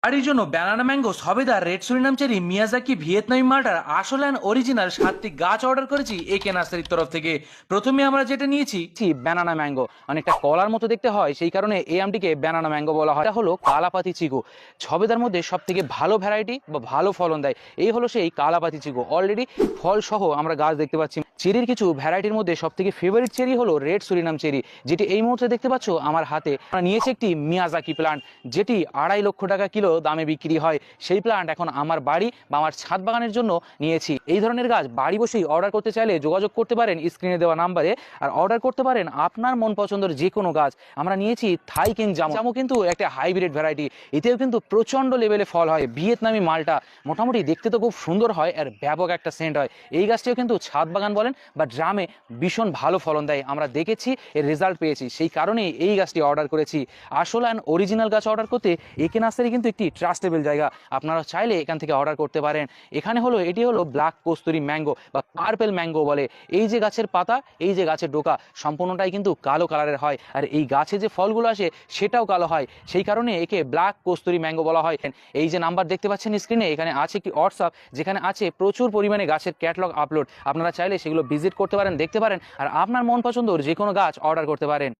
বাড়ির জন্য banana mango সবেদা রেড সুরিনাম চেরি মিয়াজাকি ভিয়েতনামি মাল্টার আসল অ্যান্ড অরিজিনাল 7টি গাছ অর্ডার করেছি একে নার্সারির তরফ থেকে। প্রথমে আমরা যেটা নিয়েছি ব্যানানা ম্যাঙ্গো, অনেকটা কলার মতো দেখতে হয়, সেই কারণে এই আমটিকে ব্যানানা ম্যাঙ্গো বলা হয়। এটা হলো কালাপাতি চিকু, সবেদার মধ্যে সব থেকে ভালো ভ্যারাইটি বা ভালো ফলন দেয়। এই হলো সেই কালাপাতি চিকু, অলরেডি ফল সহ আমরা গাছ দেখতে পাচ্ছি। চেরির কিছু ভ্যারাইটির মধ্যে সব থেকে ফেভারিট চেরি হলো রেড সুরিনাম চেরি, যেটি এই মুহূর্তে দেখতে পাচ্ছ আমার হাতে। আমরা নিয়েছি একটি মিয়াজাকি প্লান্ট, যেটি 2.5 লক্ষ টাকা কিলো দামে বিক্রি হয়। সেই প্লান্ট এখন আমার বাড়ি বা আমার ছাদ বাগানের জন্য নিয়েছি। এই ধরনের গাছ বাড়ি বসেই অর্ডার করতে চাইলে যোগাযোগ করতে পারেন স্ক্রিনে দেওয়া নাম্বারে, আর অর্ডার করতে পারেন আপনার মন পছন্দের যে কোনো গাছ। আমরা নিয়েছি থাই কিং জামু। জামু কিন্তু একটা হাইব্রিড ভ্যারাইটি, এতেও কিন্তু প্রচন্ড লেভেলে ফল হয়। ভিয়েতনামি মালটা, মোটামুটি দেখতে তো খুব সুন্দর হয় আর ব্যাপক একটা সেন্ট হয়। এই গাছটিও কিন্তু ছাদ বাগান বলেন বা ড্রামে ভীষণ ভালো ফলন দেয়, আমরা দেখেছি, এর রেজাল্ট পেয়েছি, সেই কারণেই এই গাছটি অর্ডার করেছি। আসল অ্যান্ড অরিজিনাল গাছ অর্ডার করতে একে নার্সারি কিন্তু একটি ট্রাস্টেবল জায়গা, আপনারা চাইলে এখান থেকে অর্ডার করতে পারেন। এটি হলো ব্ল্যাক কস্তুরি ম্যাঙ্গো বা পার্পেল ম্যাঙ্গো বলে। এই যে গাছের পাতা, এই যে গাছের ডোকা, সম্পূর্ণটাই কিন্তু কালো কালারের হয়, আর এই গাছে যে ফলগুলো আসে সেটাও কালো হয়, সেই কারণে একে ব্ল্যাক কস্তুরি ম্যাঙ্গো বলা হয়। এই যে নাম্বার দেখতে পাচ্ছেন স্ক্রিনে, এখানে আছে একটি হোয়াটসঅ্যাপ, যেখানে আছে প্রচুর পরিমাণে গাছের ক্যাটালগ আপলোড। আপনারা চাইলে সেগুলো ভিজিট করতে পারেন, দেখতে পারেন, আর আপনার মন পছন্দের যে কোনো গাছ অর্ডার করতে পারেন।